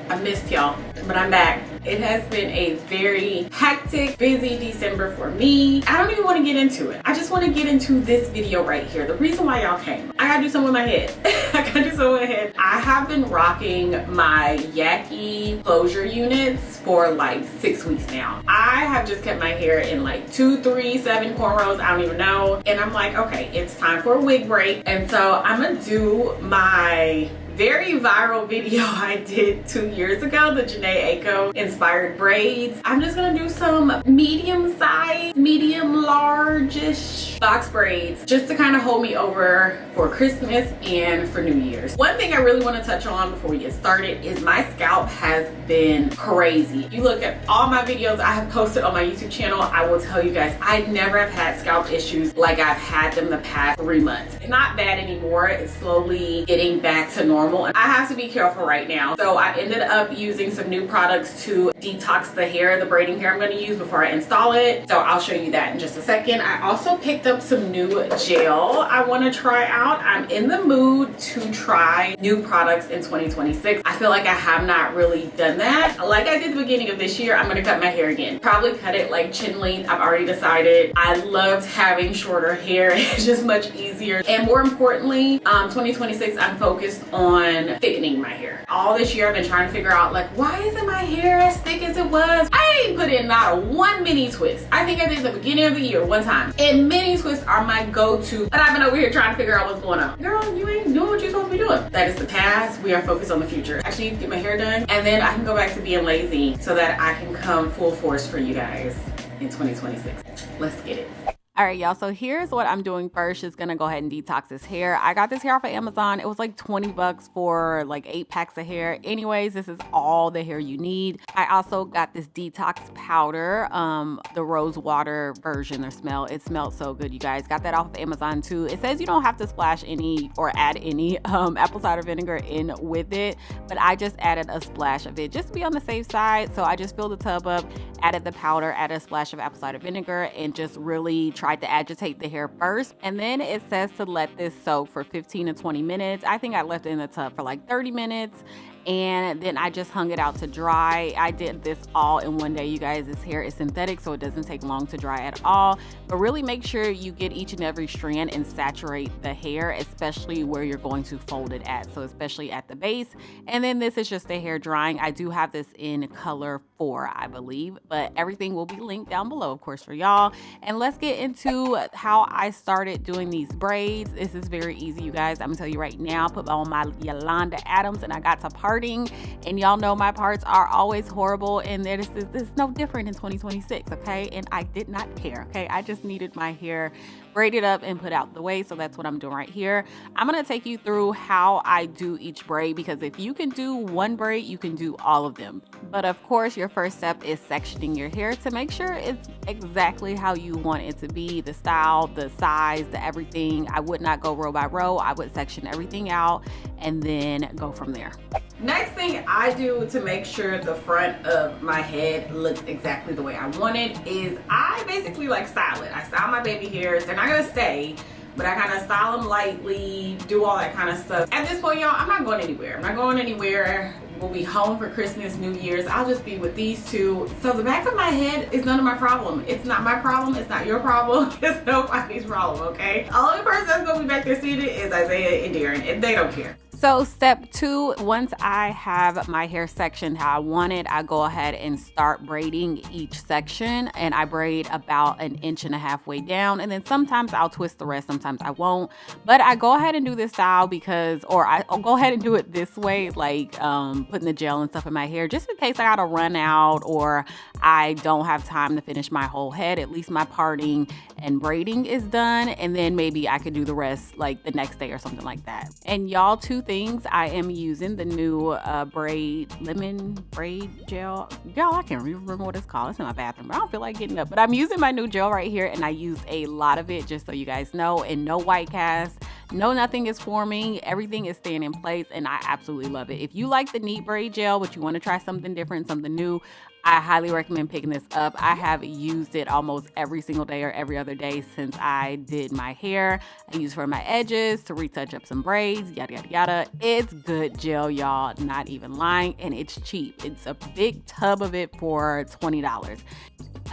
I missed y'all, but I'm back. It has been a very hectic, busy December for me. I don't even want to get into it. I just want to get into this video right here. The reason why y'all came. I gotta do something with my head. I gotta do something with my head. I have been rocking my Yaki closure units for like 6 weeks now. I have just kept my hair in like 2, 3, 7 cornrows. I don't even know. And I'm like, okay, it's time for a wig break. And so I'm gonna do my very viral video I did 2 years ago, the Jhene Aiko inspired braids. I'm just gonna do some medium size, medium large-ish box braids just to kind of hold me over for Christmas and for New Year's. One thing I really want to touch on before we get started is my scalp has been crazy. You look at all my videos I have posted on my YouTube channel, I will tell you guys I never have had scalp issues like I've had them the past 3 months. It's not bad anymore. It's slowly getting back to normal. And I have to be careful right now. So I ended up using some new products to detox the hair, the braiding hair I'm going to use before I install it. So I'll show you that in just a second. I also picked up some new gel I want to try out. I'm in the mood to try new products in 2026. I feel like I have not really done that. Like I did the beginning of this year, I'm going to cut my hair again. Probably cut it like chin length. I've already decided. I loved having shorter hair. It's just much easier. And more importantly, 2026, I'm focused on thickening my hair. All this year I've been trying to figure out like, why isn't my hair as thick as it was? I ain't put in not a one mini twist. I think I did the beginning of the year one time. And mini twists are my go-to, but I've been over here trying to figure out what's going on. Girl, you ain't doing what you're supposed to be doing. That is the past. We are focused on the future. I actually need to get my hair done and then I can go back to being lazy so that I can come full force for you guys in 2026. Let's get it. All right, y'all, so here's what I'm doing first. Just gonna go ahead and detox this hair. I got this hair off of Amazon. It was like 20 bucks for like 8 packs of hair. Anyways, this is all the hair you need. I also got this detox powder, the rose water version or smell. It smelled so good, you guys. Got that off of Amazon too. It says you don't have to splash any or add any apple cider vinegar in with it, but I just added a splash of it just to be on the safe side. So I just filled the tub up, added the powder, added a splash of apple cider vinegar, and just really tried to agitate the hair first. And then it says to let this soak for 15 to 20 minutes. I think I left it in the tub for like 30 minutes. And then I just hung it out to dry. I did this all in one day, you guys. This hair is synthetic, so it doesn't take long to dry at all. But really make sure you get each and every strand and saturate the hair, especially where you're going to fold it at. So especially at the base. And then this is just the hair drying. I do have this in color 4, I believe, but everything will be linked down below, of course, for y'all. And let's get into how I started doing these braids. This is very easy, you guys. I'm gonna tell you right now, put on my Yolanda Adams and I got to parting. And y'all know my parts are always horrible, and this is no different in 2026, okay? And I did not care, okay? I just needed my hair braided up and put out the way, so that's what I'm doing right here. I'm gonna take you through how I do each braid, because if you can do one braid, you can do all of them. But of course, your first step is sectioning your hair to make sure it's exactly how you want it to be, the style, the size, the everything. I would not go row by row. I would section everything out and then go from there. Next thing I do to make sure the front of my head looks exactly the way I want it is I basically like style it. I style my baby hairs. They're not gonna stay, but I kind of style them lightly, do all that kind of stuff. At this point, y'all, I'm not going anywhere. I'm not going anywhere. We'll be home for Christmas, New Year's. I'll just be with these two. So the back of my head is none of my problem. It's not my problem. It's not your problem. It's nobody's problem, okay? The only person that's gonna be back there seated is Isaiah and Darren, and they don't care. So step 2, once I have my hair sectioned how I want it, I go ahead and start braiding each section, and I braid about 1.5 inches way down, and then sometimes I'll twist the rest, sometimes I won't. But I go ahead and do this style because, or I'll go ahead and do it this way, like putting the gel and stuff in my hair, just in case I gotta run out or I don't have time to finish my whole head. At least my parting and braiding is done, and then maybe I could do the rest like the next day or something like that. And y'all, 2 things, I am using the new lemon braid gel. Y'all, I can't remember what it's called. It's in my bathroom, but I don't feel like getting up. But I'm using my new gel right here, and I used a lot of it, just so you guys know. And no white cast, no nothing is forming. Everything is staying in place, and I absolutely love it. If you like the neat braid gel, but you want to try something different, something new, I highly recommend picking this up. I have used it almost every single day or every other day since I did my hair. I use it for my edges, to retouch up some braids, yada, yada, yada. It's good gel, y'all, not even lying, and it's cheap. It's a big tub of it for $20.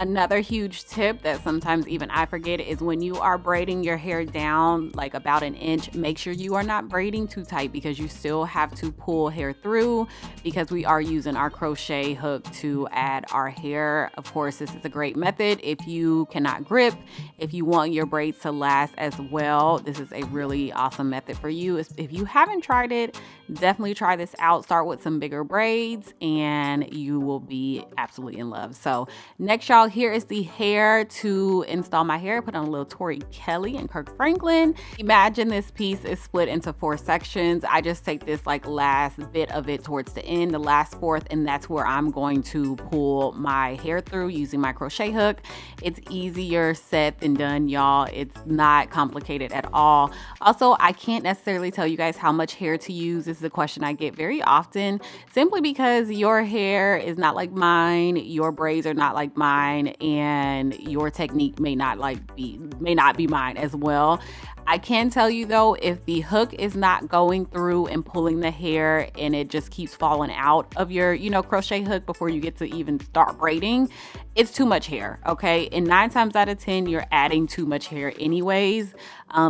Another huge tip that sometimes even I forget is when you are braiding your hair down like about an inch, make sure you are not braiding too tight because you still have to pull hair through because we are using our crochet hook to add our hair. Of course, this is a great method if you cannot grip, if you want your braids to last as well. This is a really awesome method for you. If you haven't tried it, definitely try this out. Start with some bigger braids and you will be absolutely in love. So next, y'all, here is the hair to install my hair. Put on a little Tori Kelly and Kirk Franklin. Imagine this piece is split into 4 sections. I just take this like last bit of it towards the end, the last fourth, and that's where I'm going to pull my hair through using my crochet hook. It's easier said than done, y'all. It's not complicated at all. Also, I can't necessarily tell you guys how much hair to use. This is a question I get very often, simply because your hair is not like mine, your braids are not like mine, and your technique may not be mine as well. I can tell you though, if the hook is not going through and pulling the hair and it just keeps falling out of your, crochet hook before you get to even start braiding, it's too much hair, okay? And 9 times out of 10, you're adding too much hair anyways,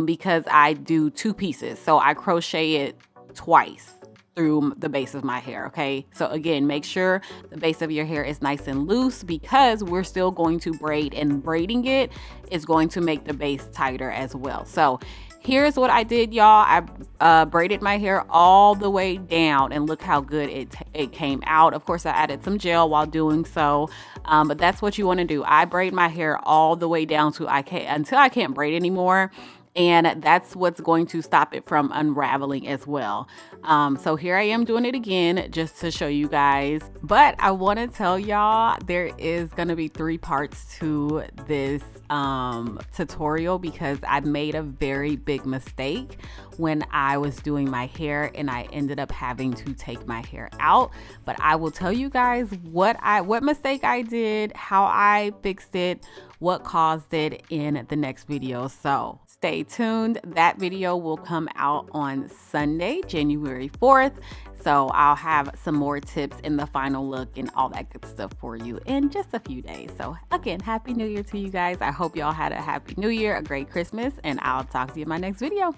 because I do 2 pieces. So I crochet it twice through the base of my hair, okay? So again, make sure the base of your hair is nice and loose because we're still going to braid, and braiding it is going to make the base tighter as well. So here's what I did, y'all. I braided my hair all the way down, and look how good it came out. Of course, I added some gel while doing so, but that's what you want to do. I braid my hair all the way down until I can't braid anymore. And that's what's going to stop it from unraveling as well. So here I am doing it again just to show you guys. But I want to tell y'all there is going to be 3 parts to this tutorial because I made a very big mistake when I was doing my hair, and I ended up having to take my hair out. But I will tell you guys what mistake I did, how I fixed it, what caused it in the next video. So stay tuned. That video will come out on Sunday, January 4th. So I'll have some more tips in the final look and all that good stuff for you in just a few days. So again, Happy New Year to you guys. I hope y'all had a Happy New Year, a great Christmas, and I'll talk to you in my next video.